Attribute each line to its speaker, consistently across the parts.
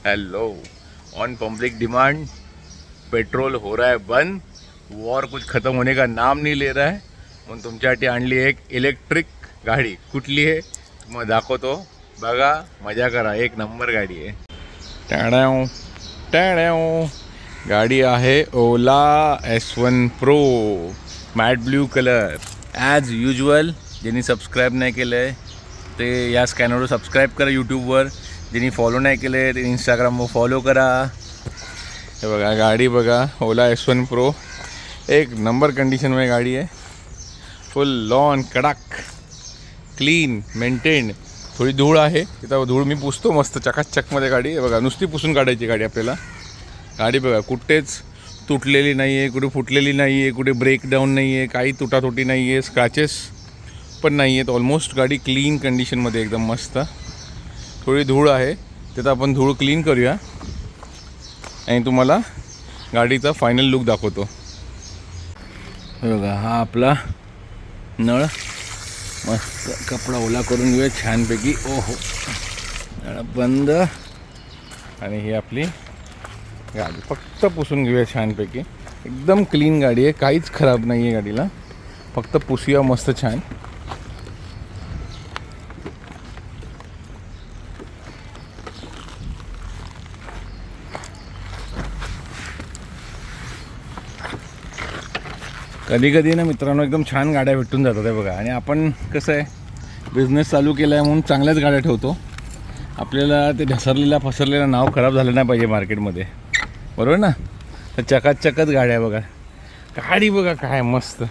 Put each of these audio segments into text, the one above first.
Speaker 1: Hello. On public demand petrol हो रहा है बंद, वॉर कुछ ख़त्म होने का नाम नहीं ले रहा है, म्हणून तुमच्यासाठी आणली एक इलेक्ट्रिक गाडी। कुठली आहे तुम्हाला दाखवतो, बघा मजा करा। एक नंबर गाडी आहे। टॅड्याव टॅड्याव गाडी आहे Ola S1 Pro matte blue colour. As usual ज्यांनी सबस्क्राईब नाही केलं आहे ते या स्कॅनरवर सबस्क्राईब करा यूट्यूबवर, ज्यांनी फॉलो नाही केलं आहे ते इंस्टाग्रामवर फॉलो करा। हे बघा गाडी बघा, ओला S1 Pro एक नंबर कंडिशनमध्ये गाडी आहे। फुल लॉन कडक क्लीन मेंटेन। थोडी धूळ आहे तिथं, धूळ मी पुसतो मस्त चकाचकमध्ये गाडी आहे बघा। नुसती पुसून काढायची गाडी आपल्याला। गाडी बघा कुठेच तुटलेली नाही आहे, कुठे फुटलेली नाही आहे, कुठे ब्रेकडाऊन नाही आहे, काही तुटातुटी नाही आहे, स्क्रॅचेस पण नाही आहेत। ऑलमोस्ट गाडी क्लीन कंडिशनमध्ये एकदम मस्त। थोडी धूळ आहे तिथं, आपण धूळ क्लीन करूया आणि तुम्हाला गाडीचा फायनल लुक दाखवतो। हे बघा हा आपला नळ, मस्त कपडा ओला करून घेऊया छानपैकी। ओहो नळ बंद, आणि ही आपली गाडी फक्त पुसून घेऊया छानपैकी। एकदम क्लीन गाडी आहे, काहीच खराब नाही आहे गाडीला, फक्त पुसूया मस्त छान। कधी कधी ना मित्रांनो एकदम छान गाड्या भेटून जातात आहे बघा। आणि आपण कसं आहे बिझनेस चालू केला आहे म्हणून चांगल्याच गाड्या ठेवतो, आपल्याला ते ढसरलेला फसरलेलं नाव खराब झालं नाही पाहिजे मार्केटमध्ये, बरोबर ना। तर चकाचकच गाड्या बघा, गाडी बघा काय मस्त।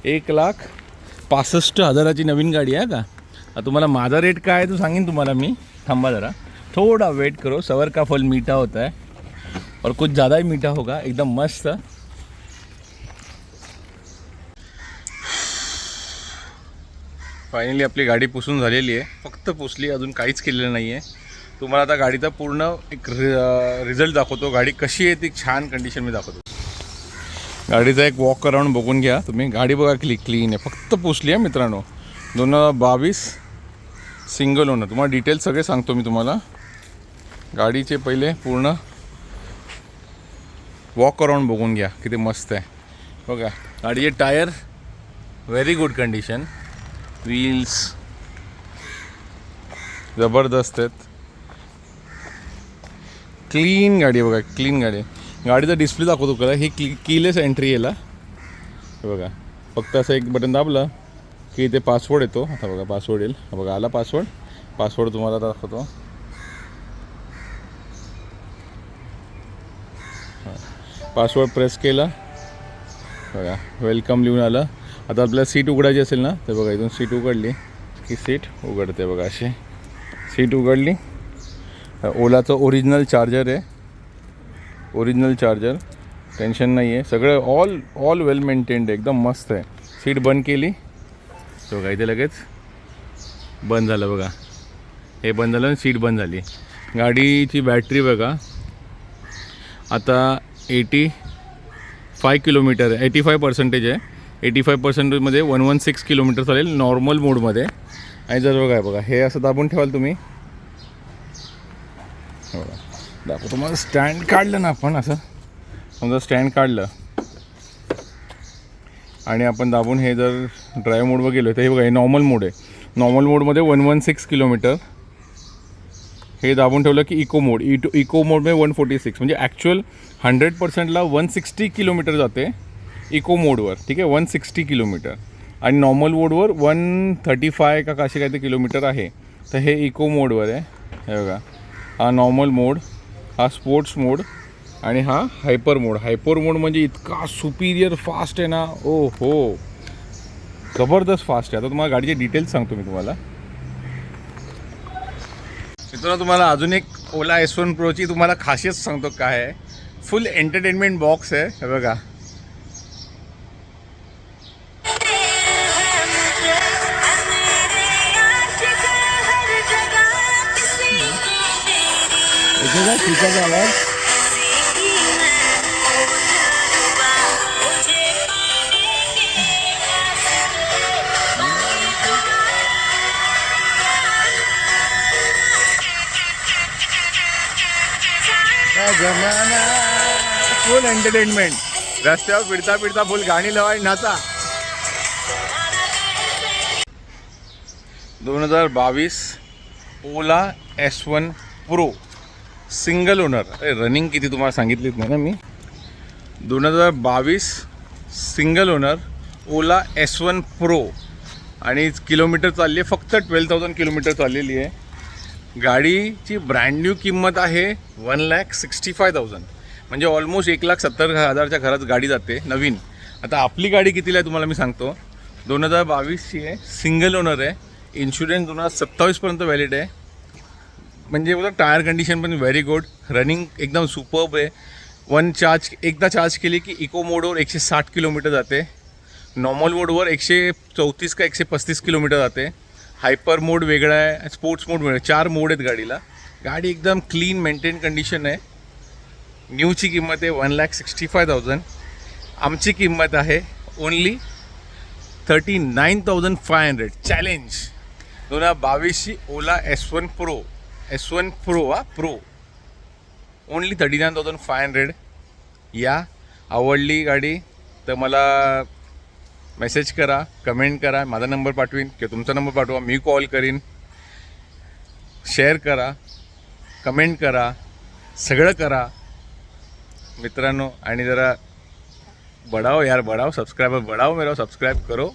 Speaker 1: 1,65,000ची नवीन गाडी आहे का। आता तुम्हाला माझा रेट काय आहे तो सांगेन तुम्हाला मी, थांबा जरा थोड़ा वेट करो। सवर का फल मीठा होता है और कुछ ज़्यादा ही मीठा होगा, एकदम मस्त। फायनली आपली गाडी पुसून झालेली आहे, फक्त पुसली, अजून काहीच केलेलं नाही आहे। तुम्हाला आता गाडीचा पूर्ण एक रिझल्ट दाखवतो, गाडी कशी आहे ती छान कंडिशनमध्ये दाखवतो। गाडीचा एक वॉक अराउंड बघून घ्या तुम्ही। गाडी बघा क्लीन आहे, फक्त पुसली आहे मित्रांनो। 2022 सिंगल ओनर। तुम्हाला डिटेल्स सगळे सांगतो मी तुम्हाला। गाडीचे पहिले पूर्ण वॉक अराउंड बघून घ्या किती मस्त आहे बघा। गाडीचे tyre very good condition, wheels जबरदस्त आहेत, क्लीन गाडी आहे बघा, क्लीन गाडी आहे। गाडीचा डिस्प्ले दाखवतो करा, ही कीलेस एंट्री याला हे बघा। फक्त असं एक बटन दाबलं की इथे पासवर्ड येतो। आता बघा पासवर्ड येईल, बघा आला पासवर्ड तुम्हाला दाखवतो। पासवर्ड प्रेस केला बघा, वेलकम लिहून आलं। आता आपल्याला सीट उघडायची असेल ना तर बघा इथून सीट उघडली की सीट उघडते बघा, अशी सीट उघडली। ओलाचं ओरिजिनल चार्जर आहे, ओरिजिनल चार्जर, टेन्शन नाही आहे, सगळं ऑल वेल मेंटेन्ड आहे, एकदम मस्त आहे। सीट बंद केली तर बघा इथे लगेच बंद झालं बघा, हे बंद झालं आणि सीट बंद झाली। गाडीची बॅटरी बघा आता 85 किलोमीटर आहे, 85% आहे। 85%मध्ये 116 किलोमीटर चालेल नॉर्मल मोडमध्ये। आणि जर बघा हे असं दाबून ठेवाल तुम्ही, बघा दाखव तुम्हाला। स्टँड काढलं ना आपण, असं समजा स्टँड काढलं आणि आपण दाबून हे जर ड्राईव्ह मोडवर गेलो तर हे बघा हे नॉर्मल मोड आहे। नॉर्मल मोडमध्ये 116 किलोमीटर, हे दाबून ठेवलं की इको मोडमध्ये 146, म्हणजे ॲक्च्युअल 100%ला 160 किलोमीटर जाते इको मोडवर, ठीक आहे 160 किलोमीटर। आणि नॉर्मल मोडवर 135 का असे काहीतरी किलोमीटर आहे। तर हे इको मोडवर आहे, हे बघा हा नॉर्मल मोड, हा स्पोर्ट्स मोड आणि हा हायपर मोड। हायपर मोड म्हणजे इतका सुपिरियर फास्ट आहे ना, ओ हो जबरदस्त फास्ट आहे। आता तुम्हाला गाडीचे डिटेल्स सांगतो मी तुम्हाला मित्रांनो। तुम्हाला अजून एक ओला S1 Proची तुम्हाला खासियत सांगतो काय आहे। फुल एंटरटेनमेंट बॉक्स आहे, हे बघा इथे आवाज जमाना फुल एंटरटेनमेंट. रस्त्यावर फिरता फिरता फुल गाणी लावाय नाचा. 2022 ओला S1 प्रो सिंगल ओनर. अरे रनिंग किती तुम्हाला सांगितलीच नाही ना मी. 2022 सिंगल ओनर ओला S1 प्रो आणि किलोमीटर चालली आहे फक्त 12,000 किलोमीटर चाललेली आहे. गाडीची ब्रँड न्यू किंमत आहे 1,65,000 म्हणजे ऑलमोस्ट 1,70,000च्या घरात गाडी जाते नवीन. आता आपली गाडी कितीला आहे तुम्हाला मी सांगतो. 2022ची आहे, सिंगल ओनर आहे, इन्शुरन्स 2027पर्यंत व्हॅलिड आहे. म्हणजे बघा टायर कंडिशन पण व्हेरी गुड, रनिंग एकदम सुपर्ब आहे. एकदा चार्ज केली की इको मोडवर 160 किलोमीटर जाते, नॉर्मल मोडवर 134 का 135 किलोमीटर जाते, हायपर मोड वेगळा आहे, स्पोर्ट्स मोड वेगळा, 4 मोड आहेत गाडीला. गाडी एकदम क्लीन मेंटेन कंडिशन आहे. न्यूची किंमत आहे 1,65,000. आमची किंमत आहे ओनली 39,500. चॅलेंज 2022ची ओला S1 pro. S1 pro pro only 39,500. या आवडली गाडी तर मला मेसेज करा, कमेंट करा, माझा नंबर पाठवीन किंवा तुमचा नंबर पाठवा, मी कॉल करीन. शेअर करा, कमेंट करा, सगळं करा मित्रांनो. आणि जरा बढ़ाओ यार, बढ़ाओ सब्सक्राइबर, बढ़ाओ मेरा, सब्सक्राइब करो.